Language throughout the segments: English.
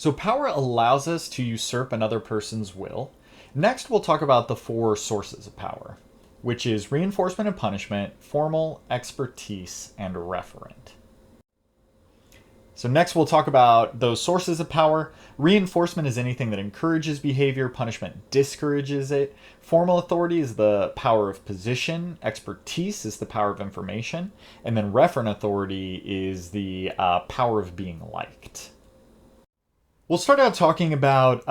So power allows us to usurp another person's will. Next, we'll talk about the four sources of power, which is reinforcement and punishment, formal, expertise, and referent. So next we'll talk about those sources of power. Reinforcement is anything that encourages behavior, punishment discourages it. Formal authority is the power of position, expertise is the power of information, and then referent authority is the power of being liked. We'll start out talking about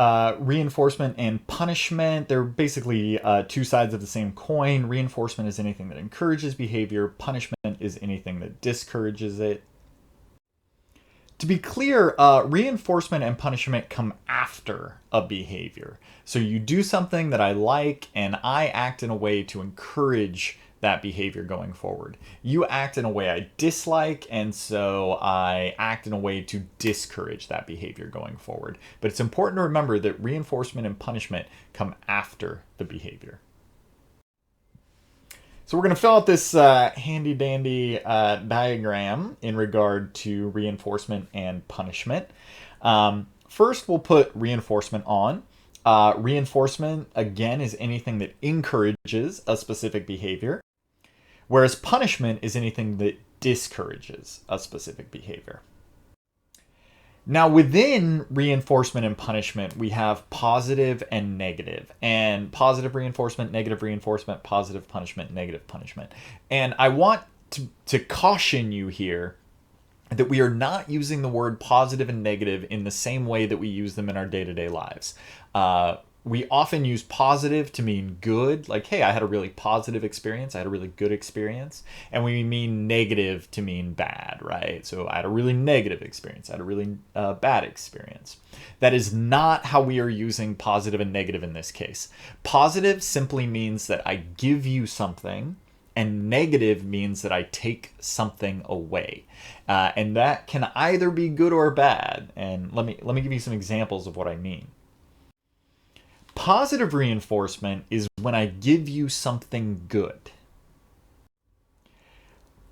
reinforcement and punishment. They're basically two sides of the same coin. Reinforcement is anything that encourages behavior. Punishment is anything that discourages it. To be clear, reinforcement and punishment come after a behavior. So you do something that I like, and I act in a way to encourage that behavior going forward. You act in a way I dislike, and so I act in a way to discourage that behavior going forward. But it's important to remember that reinforcement and punishment come after the behavior. So we're going to fill out this handy dandy diagram in regard to reinforcement and punishment. First, we'll put reinforcement on. Reinforcement, again, is anything that encourages a specific behavior, whereas punishment is anything that discourages a specific behavior. Now, within reinforcement and punishment, we have positive and negative, and positive reinforcement, positive punishment, negative punishment. And I want to caution you here that we are not using the word positive and negative in the same way that we use them in our day-to-day lives. We often use positive to mean good, like, hey, I had a really positive experience, I had a really good experience. And we mean negative to mean bad, right? So I had a really negative experience, I had a really bad experience. That is not how we are using positive and negative in this case. Positive simply means that I give you something, and negative means that I take something away. And that can either be good or bad. And let me give you some examples of what I mean. Positive reinforcement is when I give you something good.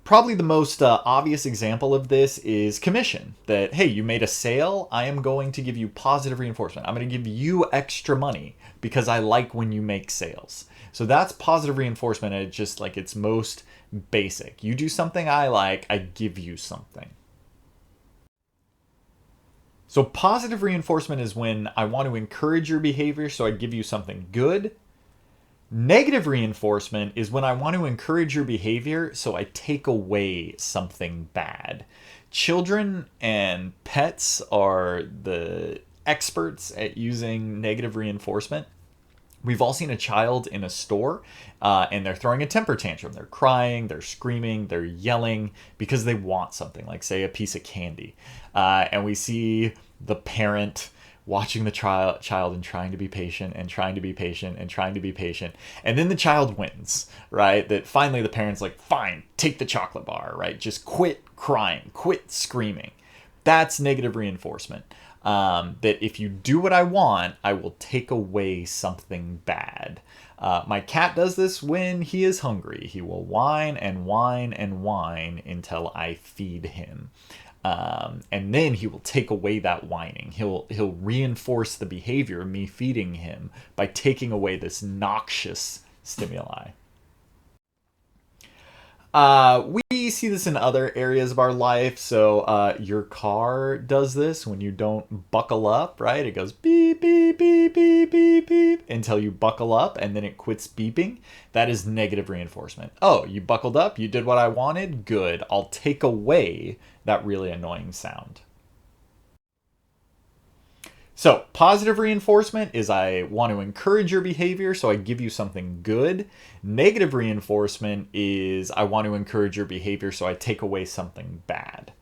Probably the most obvious example of this is commission. That, hey, you made a sale, I am going to give you positive reinforcement. I'm going to give you extra money because I like when you make sales. So that's positive reinforcement at just like its most basic. You do something I like, I give you something. So positive reinforcement is when I want to encourage your behavior, so I give you something good. Negative reinforcement is when I want to encourage your behavior, so I take away something bad. Children and pets are the experts at using negative reinforcement. We've all seen a child in a store and they're throwing a temper tantrum. They're crying, they're screaming, they're yelling because they want something, like, say, a piece of candy. And we see the parent watching the child and trying to be patient and trying to be patient and trying to be patient. And then the child wins, right? That finally the parent's like, fine, take the chocolate bar, right? Just quit crying, quit screaming. That's negative reinforcement. That if you do what I want, I will take away something bad. My cat does this when he is hungry. He will whine and whine and whine until I feed him. And then he will take away that whining. He'll reinforce the behavior of me feeding him by taking away this noxious stimuli. We see this in other areas of our life. So your car does this when you don't buckle up, right? It goes beep, beep, beep, beep, beep, beep until you buckle up, and then it quits beeping. That is negative reinforcement. Oh, you buckled up, you did what I wanted, good. I'll take away that really annoying sound. So positive reinforcement is I want to encourage your behavior, so I give you something good. Negative reinforcement is I want to encourage your behavior, so I take away something bad.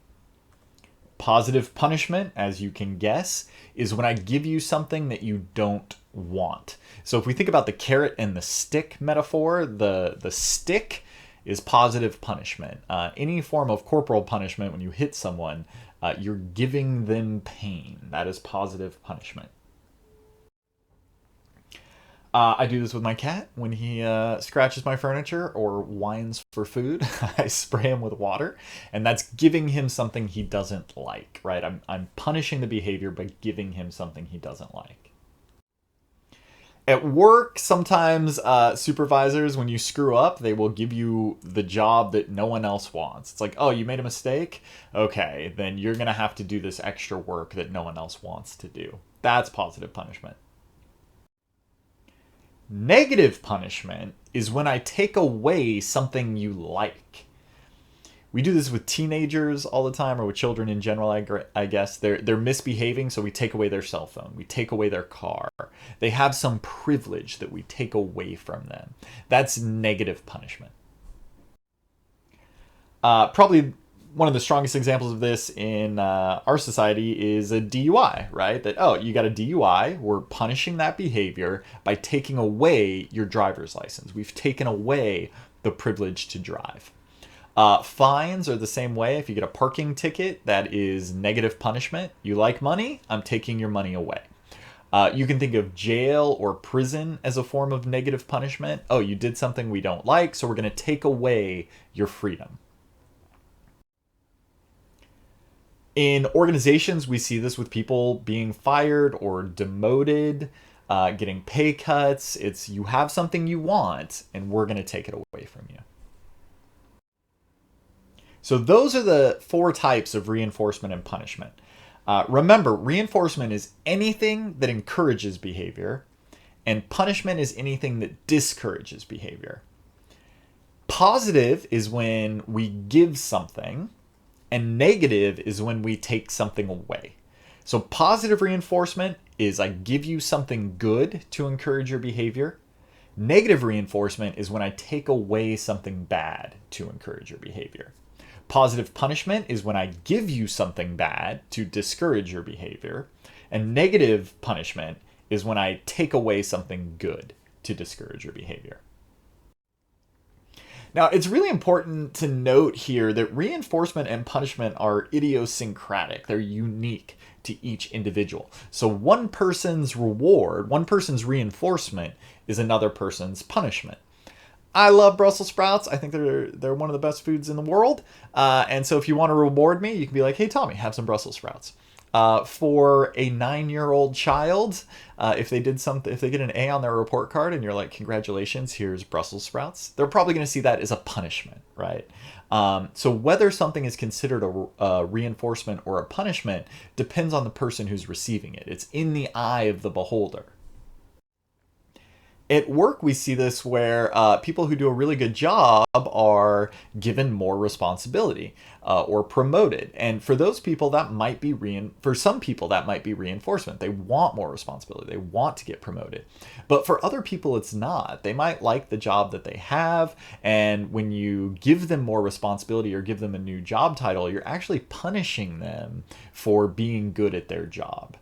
Positive punishment, as you can guess, is when I give you something that you don't want. So if we think about the carrot and the stick metaphor, the stick is positive punishment. Any form of corporal punishment, when you hit someone, you're giving them pain. That is positive punishment. I do this with my cat when he scratches my furniture or whines for food. I spray him with water, and that's giving him something he doesn't like, right? I'm punishing the behavior by giving him something he doesn't like. At work, sometimes supervisors, when you screw up, they will give you the job that no one else wants. It's like, oh, you made a mistake? Okay, then you're going to have to do this extra work that no one else wants to do. That's positive punishment. Negative punishment is when I take away something you like. We do this with teenagers all the time, or with children in general, I guess. They're misbehaving, so we take away their cell phone. We take away their car. They have some privilege that we take away from them. That's negative punishment. Probably one of the strongest examples of this in our society is a DUI, right? That, oh, you got a DUI. We're punishing that behavior by taking away your driver's license. We've taken away the privilege to drive. Fines are the same way. If you get a parking ticket, that is negative punishment. You like money? I'm taking your money away. You can think of jail or prison as a form of negative punishment. Oh, you did something we don't like, so we're going to take away your freedom. In organizations, we see this with people being fired or demoted, getting pay cuts. It's you have something you want, and we're going to take it away from you. So those are the 4 types of reinforcement and punishment. Remember, reinforcement is anything that encourages behavior, and punishment is anything that discourages behavior. Positive is when we give something, and negative is when we take something away. So positive reinforcement is I give you something good to encourage your behavior. Negative reinforcement is when I take away something bad to encourage your behavior. Positive punishment is when I give you something bad to discourage your behavior. And negative punishment is when I take away something good to discourage your behavior. Now, it's really important to note here that reinforcement and punishment are idiosyncratic. They're unique to each individual. So one person's reward, one person's reinforcement is another person's punishment. I love Brussels sprouts. I think they're one of the best foods in the world. And so if you want to reward me, you can be like, hey, Tommy, have some Brussels sprouts. For a 9-year-old child, if they get an A on their report card and you're like, congratulations, here's Brussels sprouts, they're probably going to see that as a punishment, right? So whether something is considered a reinforcement or a punishment depends on the person who's receiving it. It's in the eye of the beholder. At work, we see this where people who do a really good job are given more responsibility or promoted. And for those people, that might be for some people, that might be reinforcement. They want more responsibility. They want to get promoted. But for other people, it's not. They might like the job that they have. And when you give them more responsibility or give them a new job title, you're actually punishing them for being good at their job.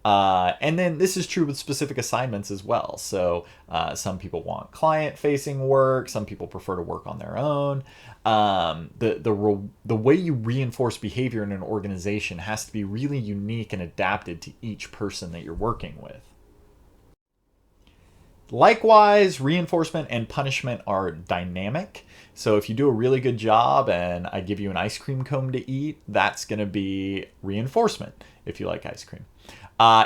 And then this is true with specific assignments as well. So some people want client-facing work. Some people prefer to work on their own. The way you reinforce behavior in an organization has to be really unique and adapted to each person that you're working with. Likewise, reinforcement and punishment are dynamic. So if you do a really good job and I give you an ice cream cone to eat, that's going to be reinforcement if you like ice cream.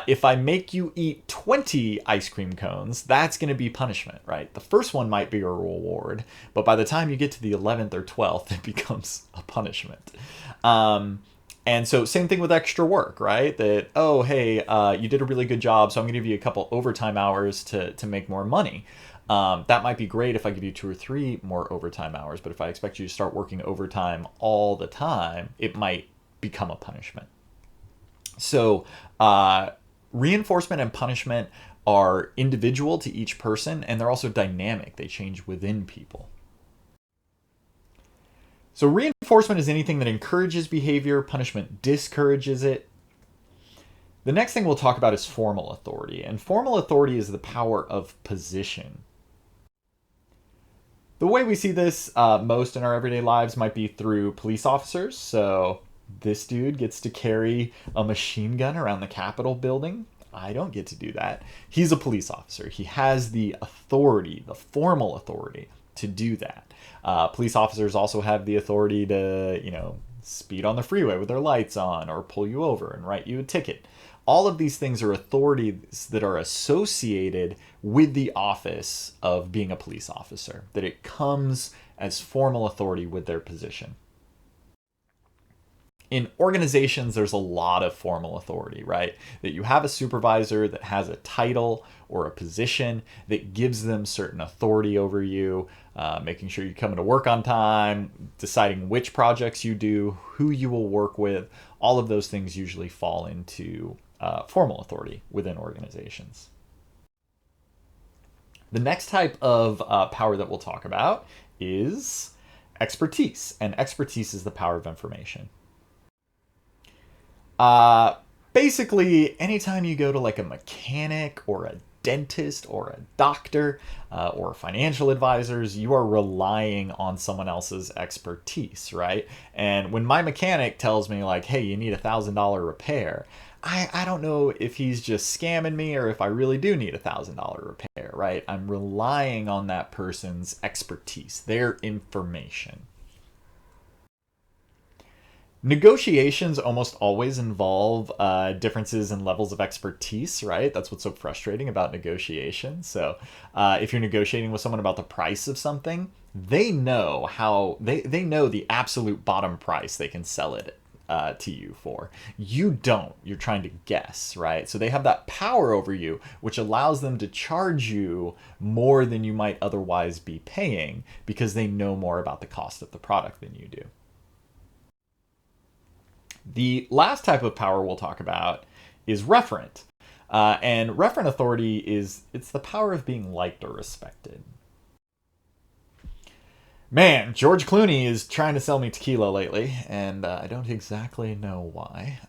If I make you eat 20 ice cream cones, that's going to be punishment, right? The first one might be a reward, but by the time you get to the 11th or 12th, it becomes a punishment. And so same thing with extra work, right? That, oh, hey, you did a really good job, so I'm going to give you a couple overtime hours to make more money. That might be great if I give you 2 or 3 more overtime hours, but if I expect you to start working overtime all the time, it might become a punishment. So reinforcement and punishment are individual to each person, and they're also dynamic. They change within people. So reinforcement is anything that encourages behavior. Punishment discourages it. The next thing we'll talk about is formal authority. And formal authority is the power of position. The way we see this most in our everyday lives might be through police officers. So this dude gets to carry a machine gun around the Capitol building. I don't get to do that. He's a police officer. He has the authority, the formal authority to do that. Police officers also have the authority to, speed on the freeway with their lights on or pull you over and write you a ticket. All of these things are authorities that are associated with the office of being a police officer, that it comes as formal authority with their position. In organizations, there's a lot of formal authority, right? That you have a supervisor that has a title or a position that gives them certain authority over you, making sure you come into work on time, deciding which projects you do, who you will work with. All of those things usually fall into formal authority within organizations. The next type of power that we'll talk about is expertise, and expertise is the power of information. Basically, anytime you go to like a mechanic or a dentist or a doctor or financial advisors, you are relying on someone else's expertise, right? And when my mechanic tells me like, hey, you need $1,000 repair, I don't know if he's just scamming me or if I really do need $1,000 repair, right? I'm relying on that person's expertise, their information. Negotiations almost always involve differences in levels of expertise, right? That's what's so frustrating about negotiations. So if you're negotiating with someone about the price of something, they know how they know the absolute bottom price they can sell it to you for. You don't. You're trying to guess, right? So they have that power over you, which allows them to charge you more than you might otherwise be paying because they know more about the cost of the product than you do. The last type of power we'll talk about is referent. And referent authority it's the power of being liked or respected. Man, George Clooney is trying to sell me tequila lately, and I don't exactly know why.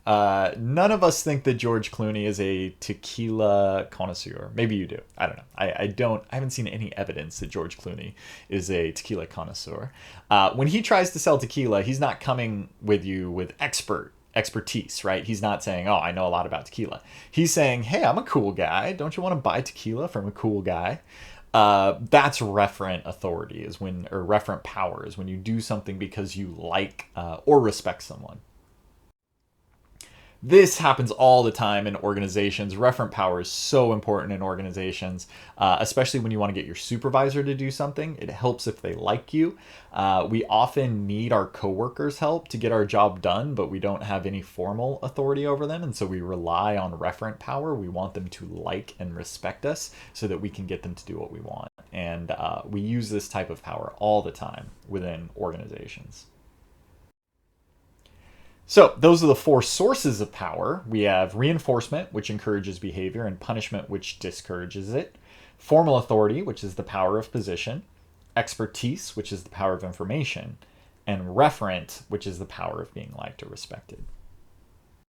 None of us think that George Clooney is a tequila connoisseur. Maybe you do. I don't know. I haven't seen any evidence that George Clooney is a tequila connoisseur. When he tries to sell tequila, he's not coming with you with expertise, right? He's not saying, oh, I know a lot about tequila. He's saying, hey, I'm a cool guy. Don't you want to buy tequila from a cool guy? That's referent authority or referent power is when you do something because you like or respect someone. This happens all the time in organizations. Referent power is so important in organizations, especially when you want to get your supervisor to do something. It helps if they like you. We often need our coworkers' help to get our job done, but we don't have any formal authority over them, and so we rely on referent power. We want them to like and respect us so that we can get them to do what we want. And we use this type of power all the time within organizations. So those are the four sources of power. We have reinforcement, which encourages behavior, and punishment, which discourages it. Formal authority, which is the power of position. Expertise, which is the power of information. And referent, which is the power of being liked or respected.